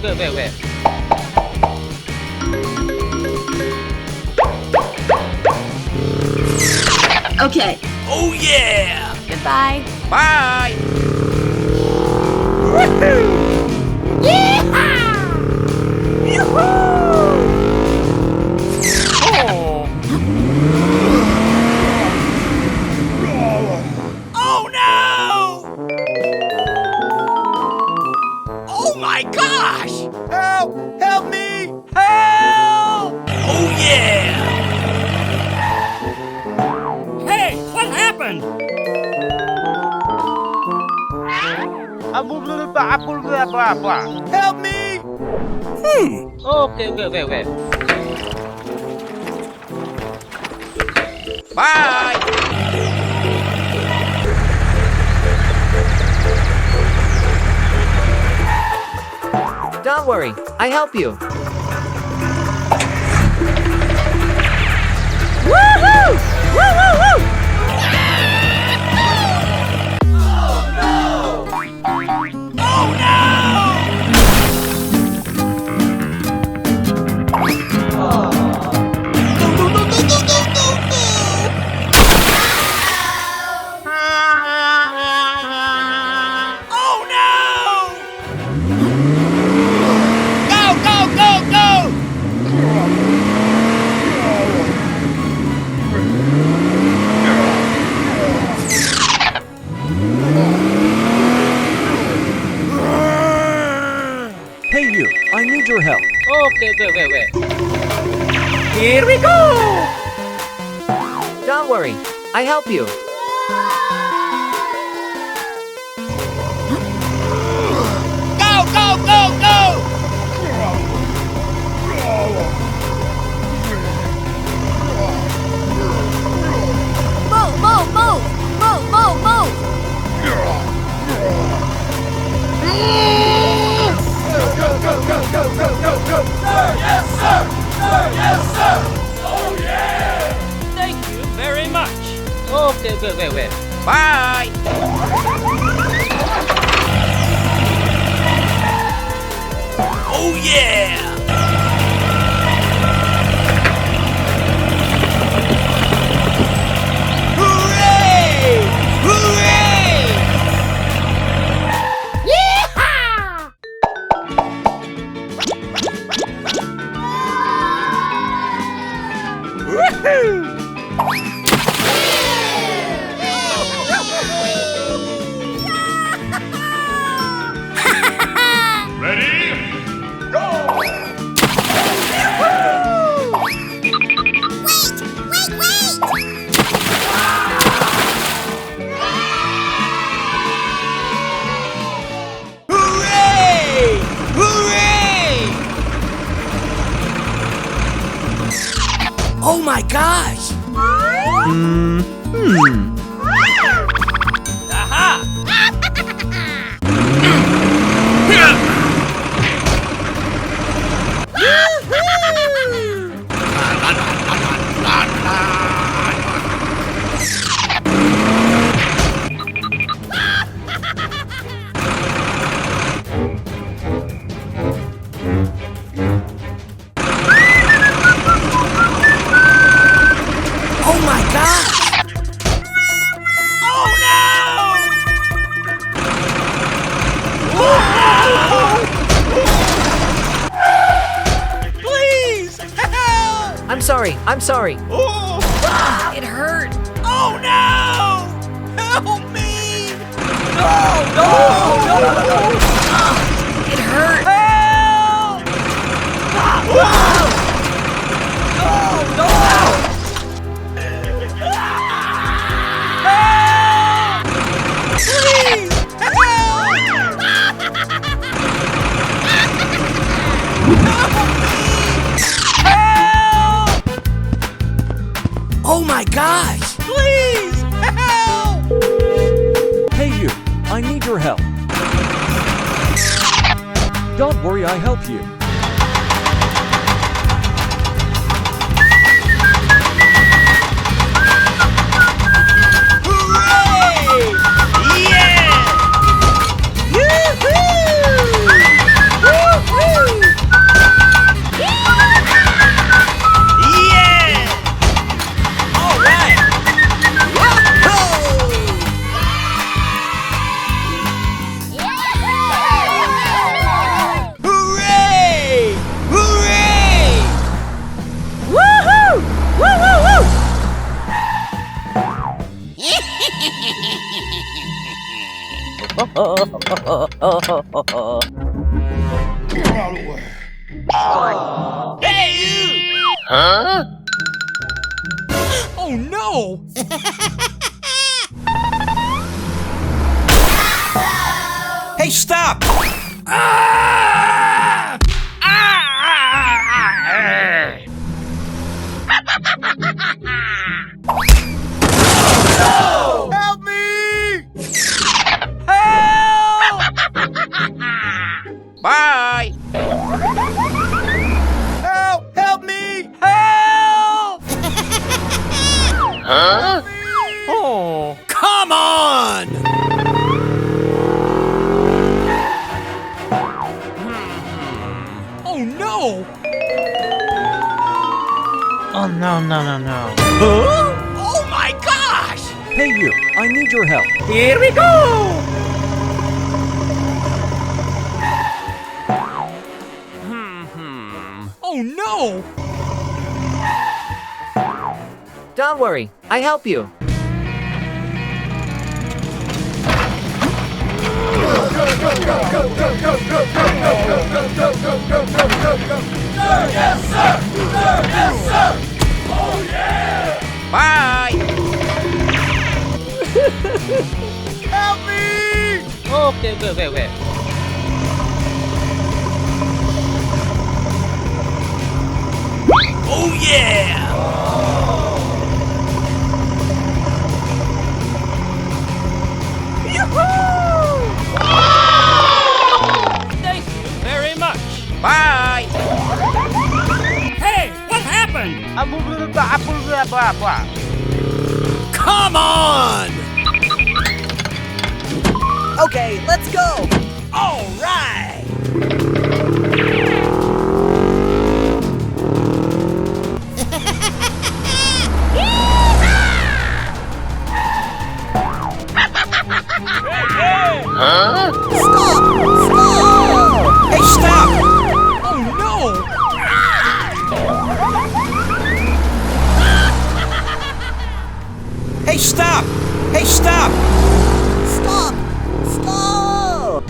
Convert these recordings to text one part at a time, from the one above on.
wait. Okay. Oh yeah! Goodbye. Bye! Oh no! Oh my gosh! Help! Help me! Help! Oh yeah! Hey, what happened? Help me! Okay, wait. Bye! Don't worry, I help you. Woohoo! Woo woo woo! Oh no! Oh no! Go! Hey you, I need your help. Okay, wait. Here we go! Don't worry, I help you. Go! Move! Thank you very much. Okay, wait. Bye! Oh yeah! Hooray! Oh my gosh! Aha! Oh my gosh! Oh no! Please help! I'm sorry. It hurt. Oh no! Help me! It hurt. Oh my gosh! Please help! Hey you, I need your help. Don't worry, I help you. Hooray! Yeah! Yoo-hoo! Woo-hoo! Hey, you! Huh? Oh, no! Hey, stop! Ah! Help me! Help! Bye. Help! Help me! Help! Huh? Oh, come on! Oh no! Oh no no no no. Huh? Oh my gosh! Hey you, I need your help. Here we go! Oh no! Don't worry, I help you. Bye. Help me! Okay, wait. Oh yeah! Thank you very much. Bye. Hey, what happened? Come on! Okay, let's go. All right! Huh? Hey, stop! Oh no! Hey, stop! Hey, stop! Stop! Stop!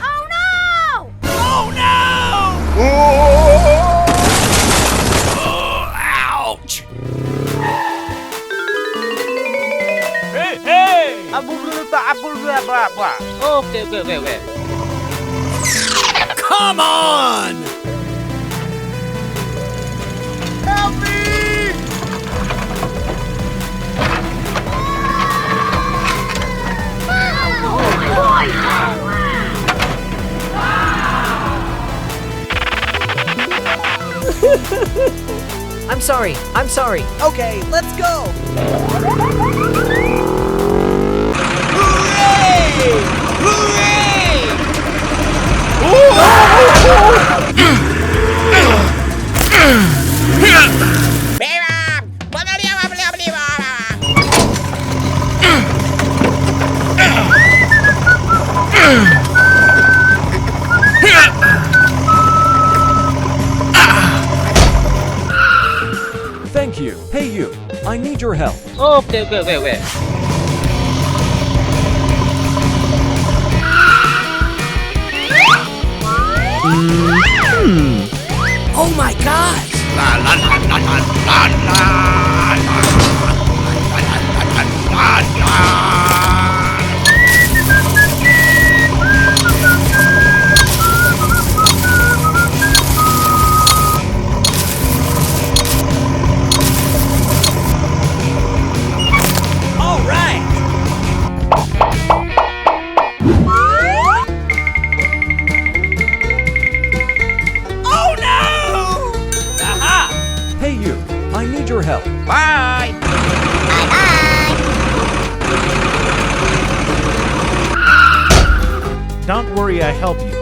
Oh no! Oh no! Oh, ouch! Hey, hey! Okay, wait. Come on! Help me! I'm sorry. Okay, let's go. Hooray! Hooray! Thank you. Hey you, I need your help. Okay, wait. Oh my gosh! All right! Oh no! Aha! Hey you, I need your help. Bye. Don't worry, I help you.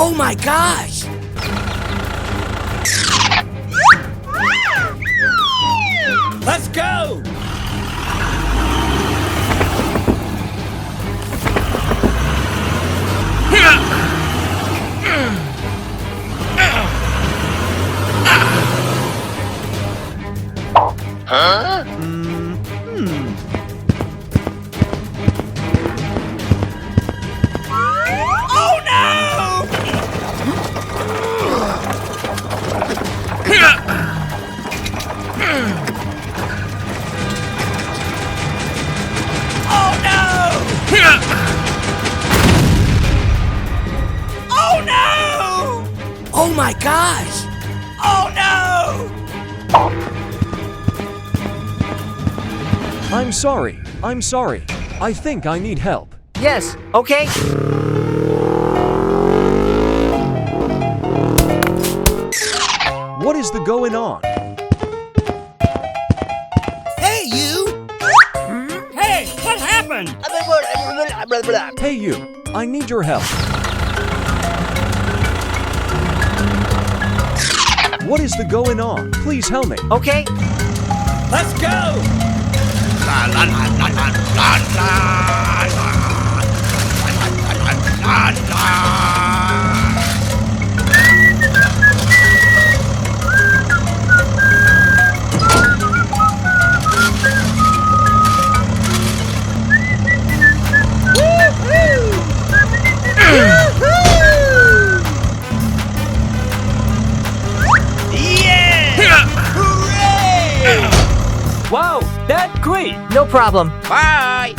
Oh my gosh! Let's go! Oh no! Oh no! Oh no! Oh my gosh! Oh no! I'm sorry. I'm sorry. I think I need help. Yes, okay. What is the going on? Hey you! Hey, what happened? Hey you, I need your help. What is the going on? Please help me. Okay. Let's go! Wow, that quick. No problem. Bye.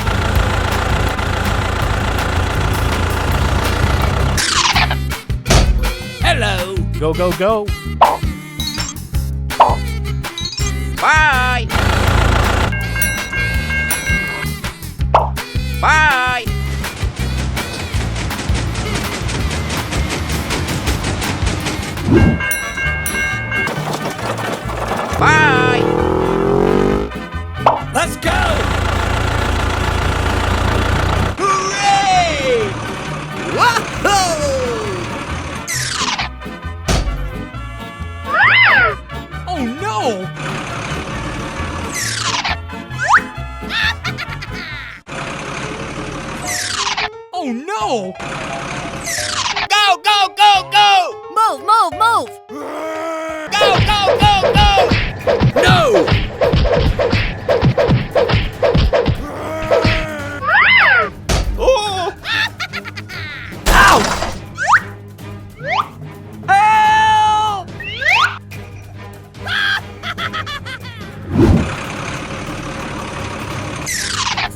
Hello. Go, go, go. Bye. Bye. Bye. Let's go! Hooray! Oh no! Oh no! Go, go, go, go! Move, move, move! Go, go, go, go! No! Oh! Help!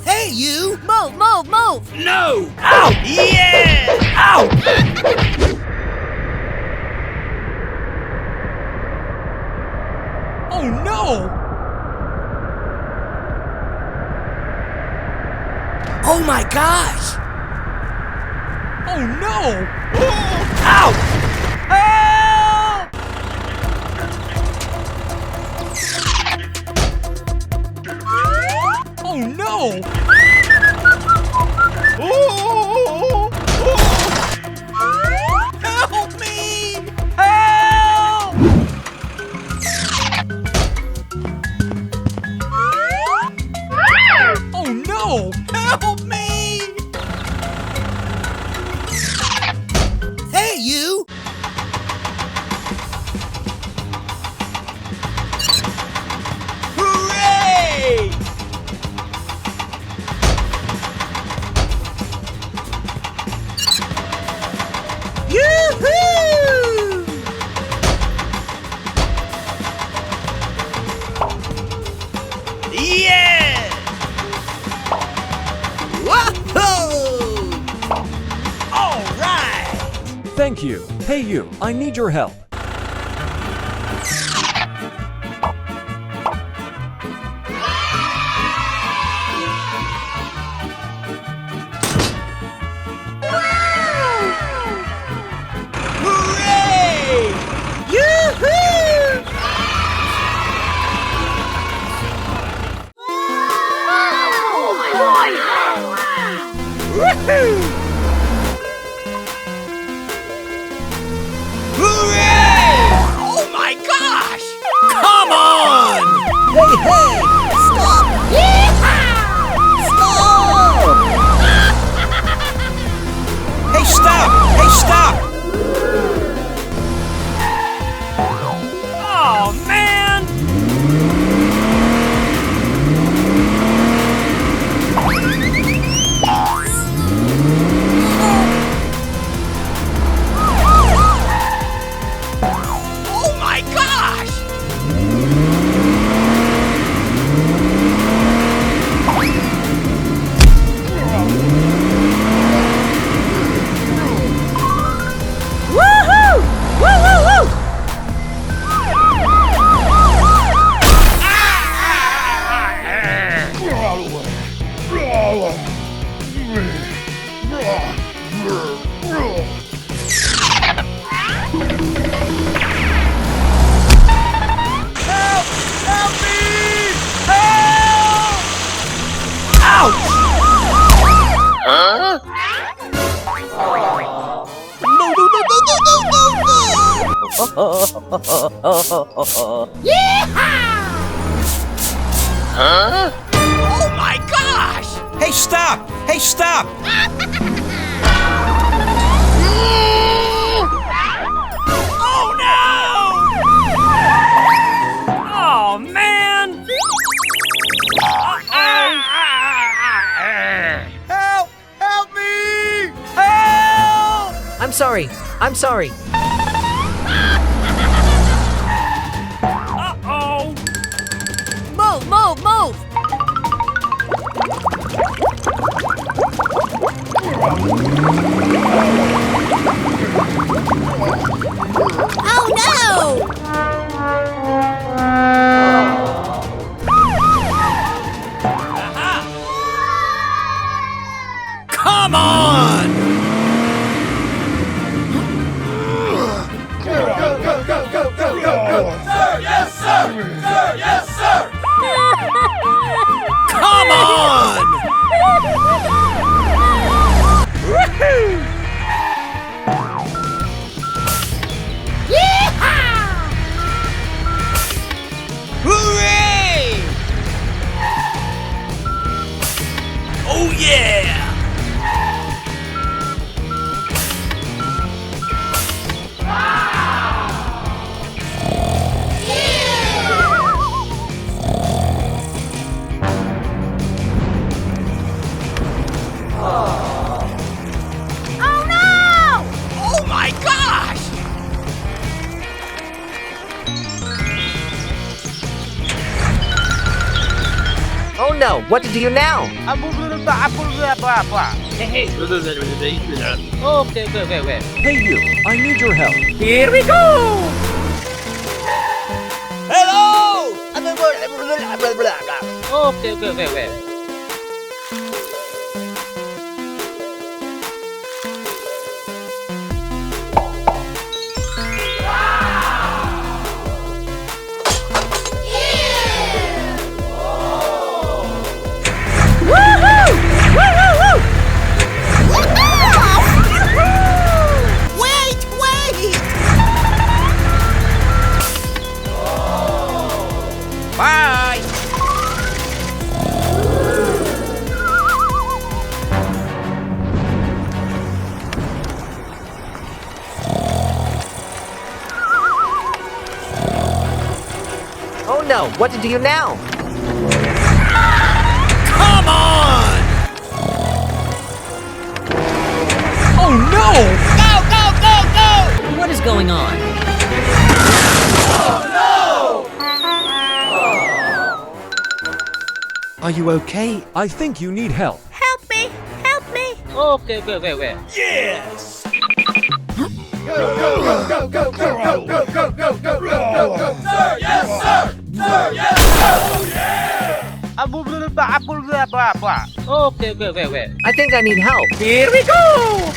Hey you! Move, move, move! No! Ow! Yeah! Ow! Oh no! Oh my gosh! Oh no! Ow! Help! Oh no! Oh! Help me! Help! Oh no! Help me! Hey you! Hooray! Yoo-hoo! Yeah! Whoa! All right! Thank you. Hey you, I need your help. Hooray! Yoo-hoo! Woohoo! Oh my gosh! Hey, stop! Hey, stop! Oh no! Oh man! Help! Help me! Help! I'm sorry. I'm sorry. Uh-oh! Move, move, move! Oh no! Come on! Come on! Hooray! Oh yeah! Oh no! Oh my gosh! Oh no, what to do now? Hey you, I need your help. Hello! Wait, wait! Bye! Oh no, what to do now? Come on! Oh no! Go, go, go, go! What is going on? Are you okay? I think you need help. Help me! Help me! Yes! I think I need help. Here we go!